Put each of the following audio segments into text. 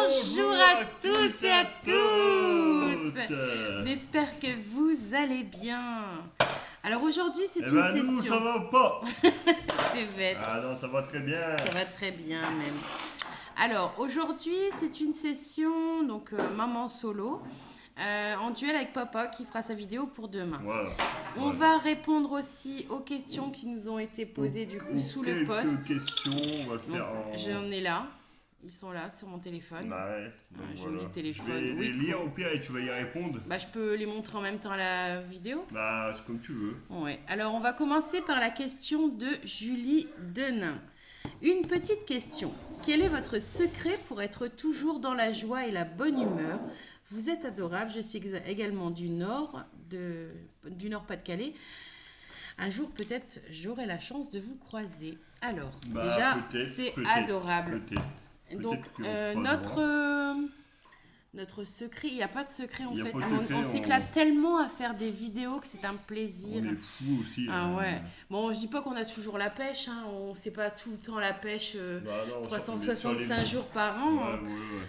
Bonjour à tous et à toutes. J'espère que vous allez bien. Alors aujourd'hui c'est une session. Nous ça va pas. C'est bête. Ah non, ça va très bien. Ça va très bien même. Alors aujourd'hui c'est une session donc maman solo. En duel avec papa qui fera sa vidéo pour demain. Voilà. On va répondre aussi aux questions qui nous ont été posées du coup sous le post. Quelques questions, on va le faire en... J'en ai là. Ils sont là sur mon téléphone. Ouais, Un joli téléphone. Je vais les lire au pire et tu vas y répondre. Bah, je peux les montrer en même temps à la vidéo. Bah, c'est comme tu veux. Ouais. Alors, on va commencer par la question de Julie Denain. Une petite question. Quel est votre secret pour être toujours dans la joie et la bonne humeur? Vous êtes adorable. Je suis également du Nord Pas-de-Calais. Un jour, peut-être, j'aurai la chance de vous croiser. Alors, déjà, c'est adorable. Donc, notre secret, il n'y a pas de secret en fait. On s'éclate tellement à faire des vidéos que c'est un plaisir. On est fous aussi. Ah ouais. Bon, je dis pas qu'on a toujours la pêche, hein. On ne sait pas tout le temps la pêche 365 jours par an. Ouais.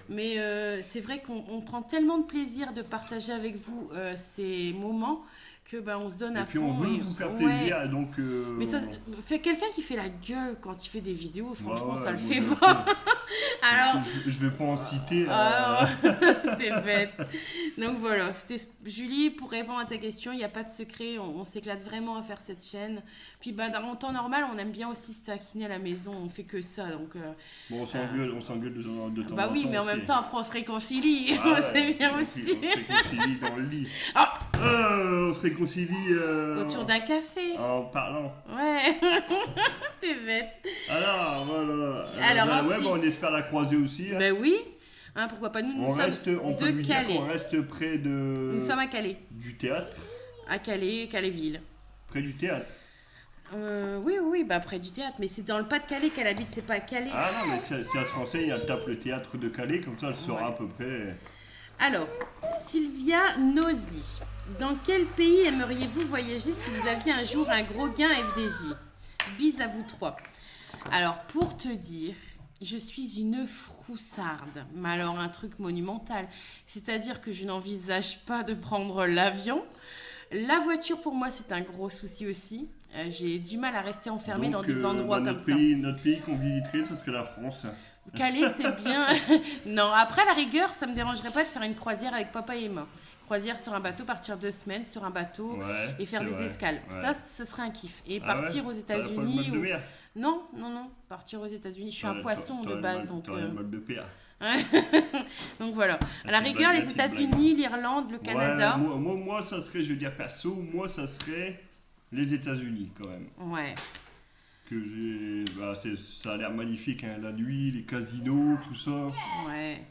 Mais c'est vrai qu'on prend tellement de plaisir de partager avec vous ces moments que on se donne à fond. Et puis on veut vous faire plaisir, donc... Mais ça fait quelqu'un qui fait la gueule quand il fait des vidéos, franchement, ça le fait pas. Alors... Je vais pas en citer. C'est bête. Donc voilà, c'était Julie, pour répondre à ta question, il n'y a pas de secret, on s'éclate vraiment à faire cette chaîne. Puis dans le temps normal, on aime bien aussi se taquiner à la maison, on fait que ça. Donc, bon, on s'engueule de temps en temps. Bah oui, mais en même temps, après on se réconcilie, c'est bien aussi. On se réconcilie dans le lit. On se réconcilie autour d'un café. En parlant. Ouais. T'es bête. Alors, voilà. Alors, ensuite, on espère la croiser aussi. Ben oui. Hein, pourquoi pas, nous sommes de Calais. On reste près de... Nous sommes à Calais. Du théâtre. À Calais, Calais-Ville. Près du théâtre. Oui, près du théâtre, mais c'est dans le Pas-de-Calais qu'elle habite, c'est pas à Calais. Ah non, mais si elle se renseigne, elle tape le théâtre de Calais, comme ça elle saura à peu près. Alors, Sylvia Nozy, dans quel pays aimeriez-vous voyager si vous aviez un jour un gros gain FDJ? Bis à vous trois. Alors, pour te dire, je suis une froussarde, mais alors un truc monumental. C'est-à-dire que je n'envisage pas de prendre l'avion. La voiture, pour moi, c'est un gros souci aussi. J'ai du mal à rester enfermée dans des endroits comme ça. Notre pays qu'on visiterait, ce serait la France. Calais, c'est bien. Non, après, à la rigueur, ça ne me dérangerait pas de faire une croisière avec papa et Emma. Croisière sur un bateau, partir 2 semaines sur un bateau et faire des escales. Ouais. Ça serait un kiff. Et partir aux États-Unis. Non, partir aux États-Unis. Je suis un poisson de base. Donc, mal de pire. Donc voilà. À la rigueur, les États-Unis, l'Irlande, le Canada. Moi, ça serait, je veux dire perso, moi, ça serait les États-Unis quand même. Ouais. Ça a l'air magnifique, hein, la nuit, les casinos, tout ça. Ouais.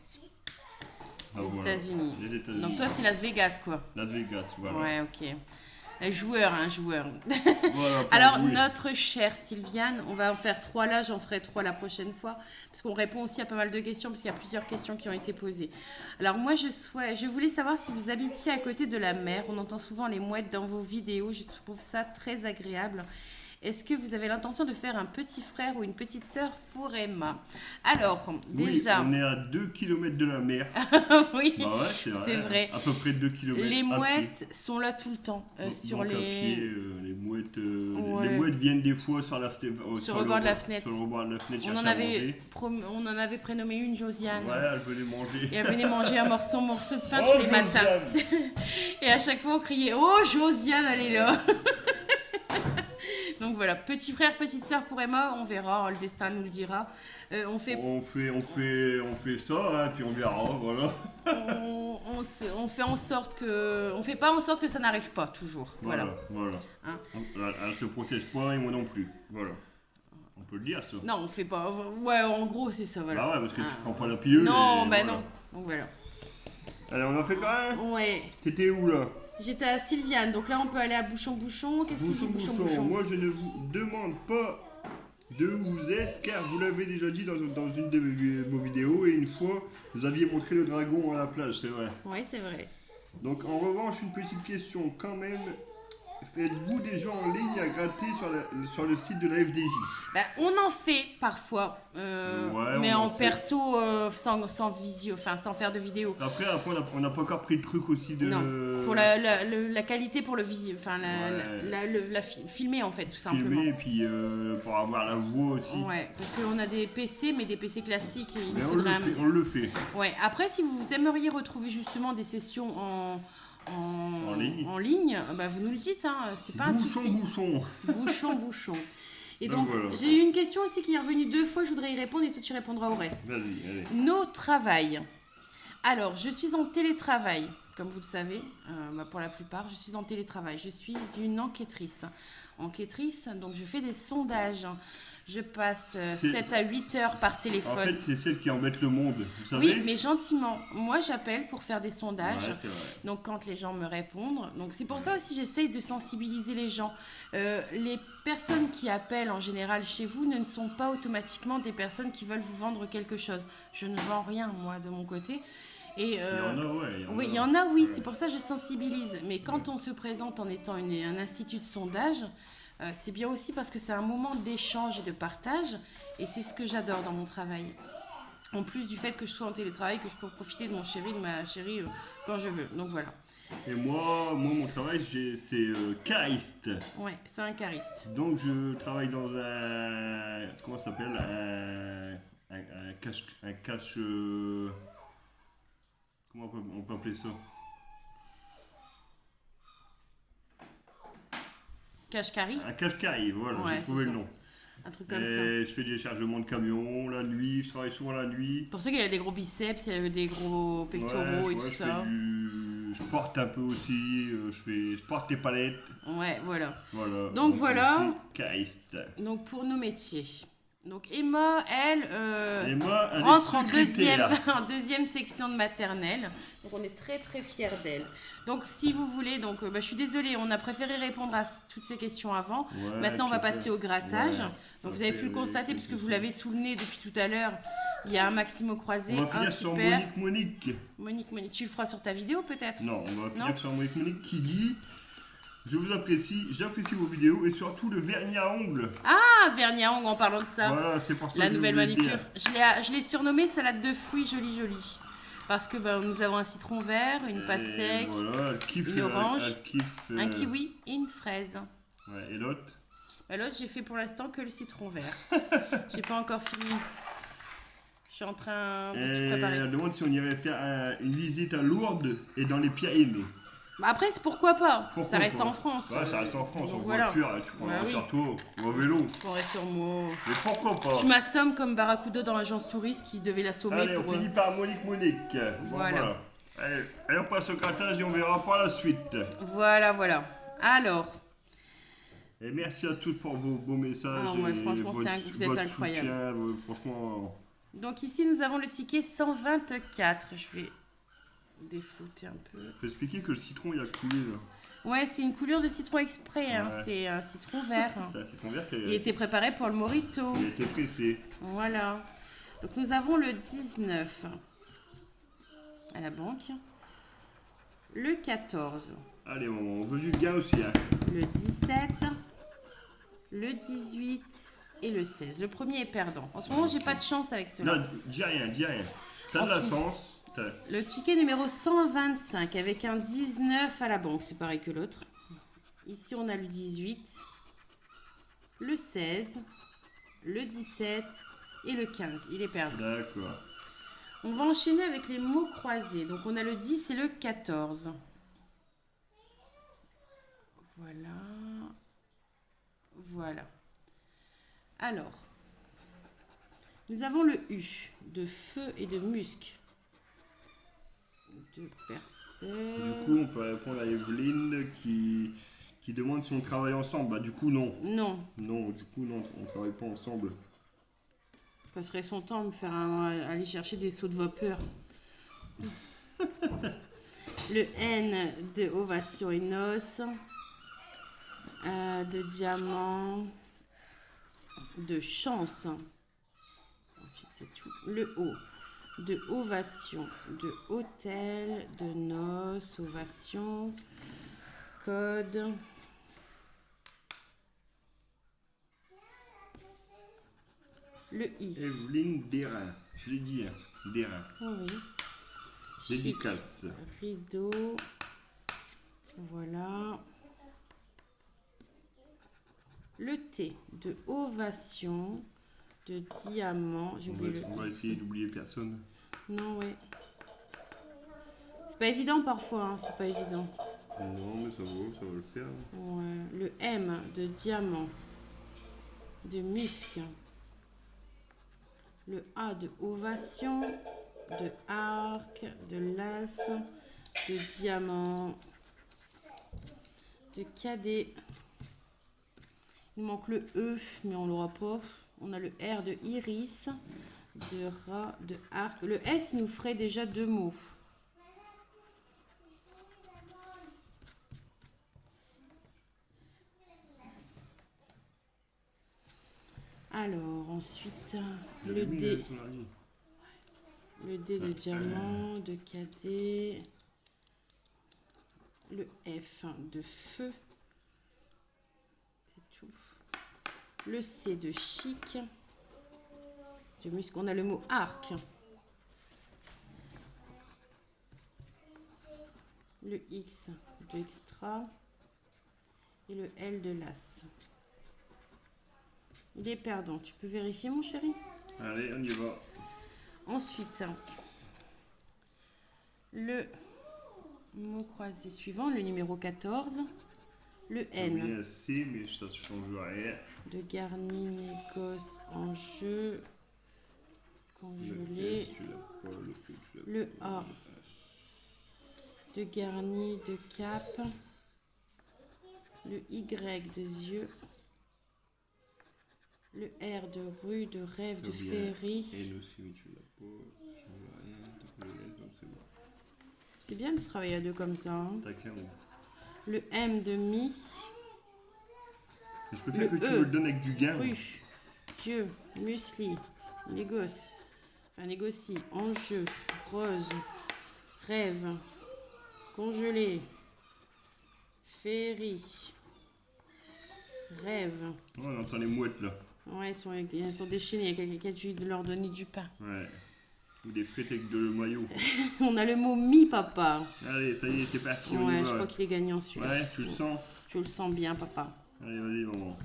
Les États-Unis. Donc toi, c'est Las Vegas, quoi. Las Vegas, voilà. Ouais, ok. Joueur. Voilà, alors, notre chère Sylviane, on va en faire 3 là, j'en ferai 3 la prochaine fois, parce qu'on répond aussi à pas mal de questions, parce qu'il y a plusieurs questions qui ont été posées. Alors, moi, je voulais savoir si vous habitiez à côté de la mer. On entend souvent les mouettes dans vos vidéos, je trouve ça très agréable. Est-ce que vous avez l'intention de faire un petit frère ou une petite sœur pour Emma? Alors, déjà... Oui, on est à 2 km de la mer. Oui, bah ouais, c'est vrai. À peu près 2 km. Les mouettes sont là tout le temps. Sur les... les mouettes viennent des fois sur la fenêtre. Sur le bord de la fenêtre. Sur le bord de la fenêtre, on en avait prénommé une Josiane. Ouais, elle venait manger. Et elle venait manger un morceau de pain tous les matins. Et à chaque fois, on criait « Oh, Josiane, elle est là !» Donc voilà, petit frère, petite sœur pour Emma, on verra, le destin nous le dira. On fait ça, hein, puis on verra, voilà. on fait en sorte que... On fait pas en sorte que ça n'arrive pas, toujours. Voilà. Hein? Elle se protège pas et moi non plus, voilà. On peut le dire, ça. Non, on fait pas... Ouais, en gros, c'est ça, voilà. Bah ouais, parce que tu prends pas la pilule. Non, non. Donc voilà. Allez, on en fait quand même? Ouais. T'étais où, là? J'étais à Sylviane, donc là on peut aller à Bouchon-Bouchon. Qu'est-ce qu'il dit Bouchon-Bouchon? Moi je ne vous demande pas de où vous êtes, car vous l'avez déjà dit dans une de vos vidéos, et une fois vous aviez montré le dragon à la plage, c'est vrai. Oui, c'est vrai. Donc en revanche, une petite question quand même. faites-vous déjà en ligne à gratter sur le site de la FDJ? Ben, on en fait parfois, Ouais, mais on en en fait. perso, sans visio, enfin sans faire de vidéo. Après, on n'a pas encore pris le truc aussi de. Non, pour la qualité pour le visio, enfin Ouais. filmer en fait, tout simplement. Filmer et puis pour avoir la voix aussi. Ouais, parce qu'on a des PC, mais des PC classiques, et il Mais nous on le faudrait fait, on le fait. Ouais, après, si vous aimeriez retrouver justement des sessions en ligne, bah, vous nous le dites, hein, c'est pas un souci. Bouchon. Bouchon. Et donc, Voilà. j'ai eu une question aussi qui est revenue 2 fois, je voudrais y répondre et toi tu répondras au reste. Vas-y, allez. Nos travails. Alors, je suis en télétravail, comme vous le savez, bah, pour la plupart, je suis en télétravail. Je suis une enquêtrice. Donc je fais des sondages. Je passe 7 à 8 heures par téléphone. En fait, c'est celle qui embête le monde, vous savez. Oui, mais gentiment. Moi, j'appelle pour faire des sondages. Ouais, c'est vrai. Donc, quand les gens me répondent. Donc, c'est pour ça aussi j'essaye de sensibiliser les gens. Les personnes qui appellent en général chez vous ne sont pas automatiquement des personnes qui veulent vous vendre quelque chose. Je ne vends rien, moi, de mon côté. Et, Il y en a, ouais. oui, il y en a, oui. C'est pour ça que je sensibilise. Mais quand on se présente en étant un institut de sondage, c'est bien aussi parce que c'est un moment d'échange et de partage. Et c'est ce que j'adore dans mon travail. En plus du fait que je sois en télétravail, que je peux profiter de mon chéri, de ma chérie quand je veux. Donc voilà. Et moi mon travail, c'est cariste. Ouais, c'est un cariste. Donc, je travaille dans un. Comment ça s'appelle? Un cache. Comment on peut appeler ça? Cache-carry, Un cache-carry, voilà, Ouais, j'ai trouvé c'est le ça. nom. un truc comme ça. Et je fais des chargements de camions la nuit, je travaille souvent la nuit. Pour ceux qui ont des gros biceps, des gros pectoraux et tout Je fais ça. je porte un peu aussi, je porte des palettes. Ouais, voilà. Voilà. Donc voilà. Je suis cariste. Donc pour nos métiers. Donc Emma, elle, Et moi, un rentre en des secrétaires. en deuxième section de maternelle. Donc on est très très fiers d'elle. Donc si vous voulez, donc je suis désolée, on a préféré répondre à toutes ces questions avant. Ouais, Maintenant on va puis passer au grattage. ouais. Donc vous avez pu le constater puisque vous l'avez sous le nez depuis tout à l'heure. Il y a un Maximo croisé, On va un finir sur super. Monique. Monique, tu le feras sur ta vidéo peut-être? Non, on va Non. finir sur Monique qui dit: je vous apprécie, j'apprécie vos vidéos et surtout le vernis à ongles. Ah, vernis à ongles en parlant de ça. Voilà, c'est pour ça La que je nouvelle voulais le manucure. dire. Je l'ai surnommée salade de fruits jolie. Parce que nous avons un citron vert, une pastèque, Et voilà, elle kiffe, une orange, elle kiffe, un kiwi et une fraise. Ouais, et l'autre? L'autre, j'ai fait pour l'instant que le citron vert. J'ai pas encore fini. Je suis en train de tout Et préparer. elle demande si on irait faire une visite à Lourdes et dans les Pyrénées. Après, c'est pourquoi pas. Pourquoi Ça reste pas? en France. Ouais, ça reste en France, Donc en voilà. voiture, tu prends Bah la oui. voiture toi, ou en vélo. On reste sur moi. Mais pourquoi pas? Tu m'assommes comme Barracuda dans l'agence touriste qui devait l'assommer Allez, on pour. finit par Monique. Bon, Voilà. Allez, on passe au grattage et on verra par la suite. Voilà. Alors. Et merci à toutes pour vos beaux messages. Ah ouais, et franchement, votre, vous êtes votre incroyables. soutien, franchement. Donc ici, nous avons le ticket 124. Je vais déflouter un peu. Faut expliquer que le citron il a coulé là. Ouais, c'est une coulure de citron exprès. Hein. Ouais. C'est un citron vert. C'est un citron vert qui Il était préparé pour le mojito. a été pressé. Voilà. Donc nous avons le 19 à la banque. Le 14. Allez, on veut du gain aussi. Hein. Le 17. Le 18. Et le 16. Le premier est perdant. En ce moment, j'ai pas de chance avec cela. Non, dis rien. T'as de la chance. Le ticket numéro 125 avec un 19 à la banque. C'est pareil que l'autre. Ici, on a le 18. Le 16. Le 17. Et le 15. Il est perdu. D'accord. On va enchaîner avec les mots croisés. Donc, on a le 10 et le 14. Voilà. Alors, nous avons le U de feu et de musc. De percée. Du coup, on peut répondre à Evelyne qui demande si on travaille ensemble. Bah, du coup, non. Non, Non, du coup, non, on travaille pas ensemble. je passerai son temps à me faire aller chercher des seaux de vapeur. Le N de ovation et noces. De diamant. De chance. Ensuite, c'est tout. Le O de ovation, de hôtel, de noces, ovation, code. Le I. Evelyne Derain. Je l'ai dit, hein. Derain. Oh oui. Dédicace. Chic. Rideau. Voilà. Le T de ovation, de diamant. J'ai oublié On va essayer d'oublier personne. Non, ouais. C'est pas évident parfois, hein, c'est pas évident. Non, mais ça va le faire. Ouais. Le M de diamant, de musc. Le A de ovation, de arc, de las, de diamant, de cadet. Il manque le E, mais on l'aura pas. On a le R de iris, de rat, de arc. Le S, il nous ferait déjà 2 mots. Alors, ensuite, le D. Le D de diamant, de cadet. Le F de feu. C'est tout. Le C de chic. De musc. On a le mot arc. Le X de extra. Et le L de las. Il est perdant. Tu peux vérifier, mon chéri? Allez, on y va. Ensuite, le mot croisé suivant, le numéro 14. Le N. Il y a C, mais ça ne change rien. De garni, négoce, en jeu, congelé. Le A. De garni, de cap. Le Y de yeux. Le R de rue, de rêve, de féerie. C'est bien de travailler à deux comme ça. Hein. Le M de mi. Je peux faire que tu me le donnes avec du gain. Rue, Dieu, muesli, négoce, enfin négocie, enjeu, rose, rêve, congelé, féerie, rêve. Oh, on entend les mouettes là. Ouais, elles sont déchaînées. Il y a quelqu'un qui a dû leur donner du pain. Ouais. Ou des frites avec de le maillot. On a le mot mi, papa. Allez, ça y est, c'est parti. Ouais, je crois qu'il est gagnant celui-là. Ouais, tu le sens? Je le sens bien, papa. Allez, vas-y, maman.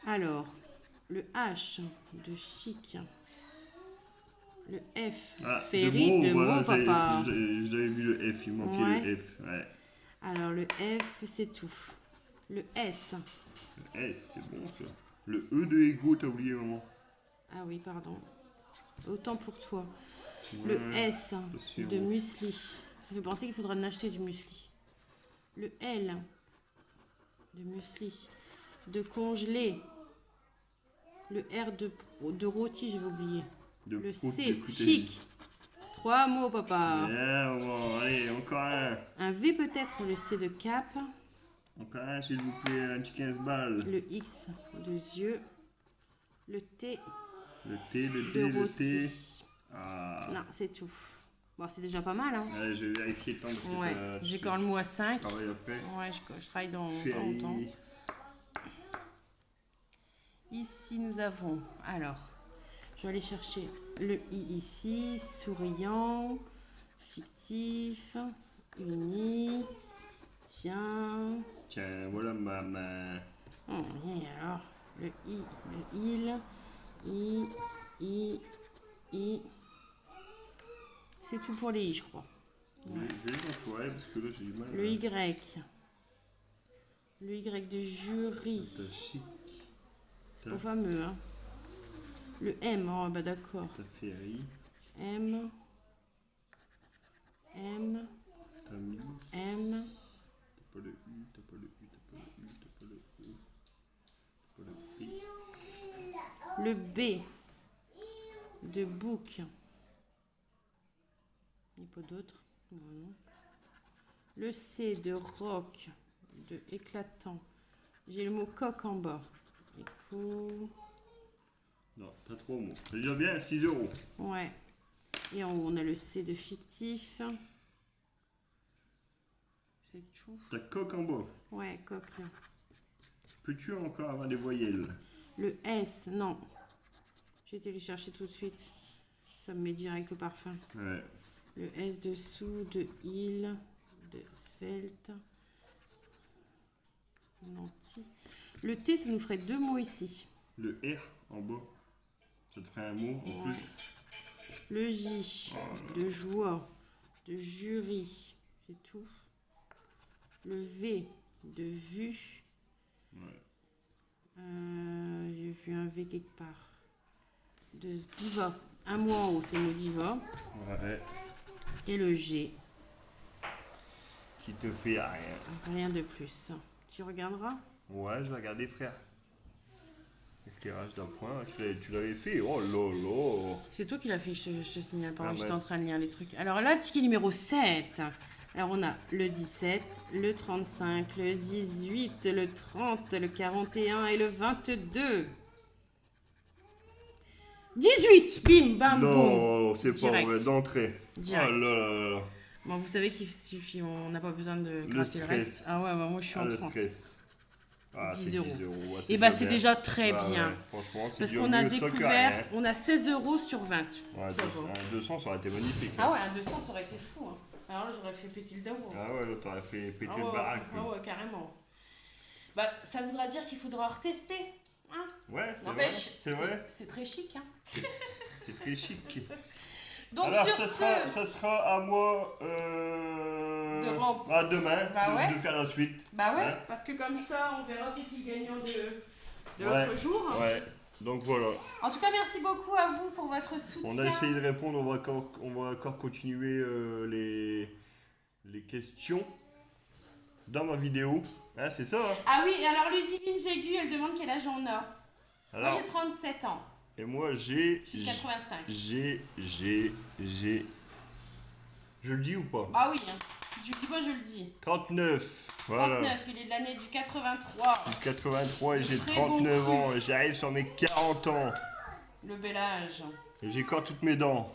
Alors, le H de chic. Le F, féerie, de mots, papa. Je l'avais vu le F, il manquait le F. Ouais. Alors, le F, c'est tout. Le S. Le S, c'est bon ça. Le E de ego, t'as oublié, maman. Ah oui, pardon. Autant pour toi. Ouais, le S de muesli. Ça fait penser qu'il faudra en acheter du muesli. Le L de muesli. De congelé. Le R de rôti, j'avais oublié. Le C, chic. 3 mots, papa. Bien, bon, allez, encore un. Un V peut-être, le C de cap. Encore un, s'il vous plaît, un petit 15 balles. Le X de yeux. Le T le T. de T. Ah. Non, c'est tout. Bon, c'est déjà pas mal, hein. Allez, je vais vérifier tant que Ouais, j'ai quand le mot à 5. Travail après. Ouais, je travaille dans pas longtemps. Ici, nous avons, alors, je vais aller chercher le I ici, souriant, fictif, uni, tiens. Tiens, voilà ma main. Et alors, le I, le il, I. C'est tout pour les I, je crois. Ouais. Je vais les entoirer parce que là j'ai du mal. Le Y. Le Y de jury. C'est pas fameux, hein. Le M, oh bah d'accord. M. M. M. T'as pas le U, t'as pas le U, t'as pas le U, t'as pas le O. T'as pas le B. Le B de bouc. Il n'y a pas d'autre. Voilà. Le C de roc, de éclatant. J'ai le mot coq en bas. Écho. Non, t'as 3 mots. C'est déjà bien, 6 €. Ouais. Et en haut, on a le C de fictif. C'est tout. T'as coq en bas. Ouais, coq là. Peux-tu encore avoir des voyelles? Le S, non. J'ai été les chercher tout de suite. Ça me met direct au parfum. Ouais. Le S dessous, de il, de svelte. Lentille. Le T, ça nous ferait 2 mots ici. Le R en bas. Ça te ferait un mot en plus. Le J, de joie, de jury, c'est tout. Le V, de vue. Ouais. J'ai vu un V quelque part. De diva. Un mot en haut, c'est le mot diva. Ouais. Et le G. Qui te fait rien. Rien de plus. Tu regarderas? Ouais, je vais regarder, frère. Éclairage d'appoint, tu l'avais fait. Oh là là. C'est toi qui l'as fait, je te signale pendant Ah que j'étais bah, en train de lire les trucs. Alors là, ticket numéro 7. Alors on a le 17, le 35, le 18, le 30, le 41 et le 22. 18, bim, bam, boum. Non, c'est pas Direct. vrai, d'entrée. Direct. Oh là là là. Bon, vous savez qu'il suffit, on n'a pas besoin de Le gratter le reste. stress. Ah ouais, bah moi je suis en Le transe. stress. Ah, 10 c'est 10 euros. euros. Ouais, Et bah déjà c'est bien. déjà très Bah bien. ouais, franchement, c'est Parce déjà qu'on a mieux ça que découvert, rien. on a 16 euros sur 20. Ouais, Ça vaut. un 200, ça aurait été magnifique. Ah ouais, un 200, ça aurait été fou. Hein. Alors là, j'aurais fait péter le daou. Ah ouais, là, t'aurais fait péter Ah le ouais, baraque. ah ouais, carrément. Bah, ça voudra dire qu'il faudra retester. Hein. Ouais, c'est vrai. N'empêche, C'est vrai. c'est très chic. Hein. C'est très chic. Donc Alors, sur ça sera à moi à demain Bah ouais. de faire la suite. Bah ouais, Hein. parce que comme ça, on verra c'est qui le gagnant de Ouais. l'autre jour. Ouais, donc voilà. En tout cas, merci beaucoup à vous pour votre soutien. On a essayé de répondre, on va encore continuer les questions dans ma vidéo. Hein, c'est ça, hein. Ah oui, et alors Ludivine Jégu, elle demande quel âge on a. Alors, Moi j'ai 37 ans. et moi j'ai... Je suis 85. Je le dis ou pas? Ah oui, hein. Si tu le dis pas, je le dis. 39. Voilà. 39, il est de l'année du 83. 83 et j'ai Très 39 bon ans et j'arrive sur mes 40 ans. Le bel âge. Et j'ai encore toutes mes dents.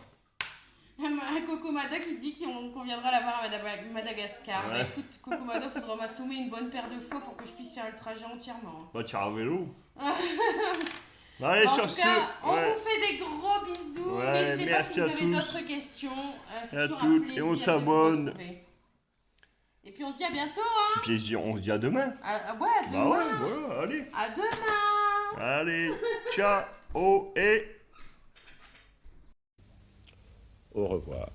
Coco Mada qui dit qu'on viendra la voir à Madagascar. Ouais. Bah écoute, Coco Mada, faudra m'assommer une bonne paire de fois pour que je puisse faire le trajet entièrement. Bah tu as un vélo. Allez, En sur tout ce. cas, on Ouais. vous fait des gros bisous. Ouais, N'hésitez pas merci si vous à avez tous. d'autres questions. C'est À toujours un toutes, plaisir et on de vous s'abonne. retrouver. Et puis on se dit à bientôt. Hein. Plaisir, on se dit à demain. Ouais, à demain. Bah ouais, voilà, allez. À demain. Allez, ciao et au revoir.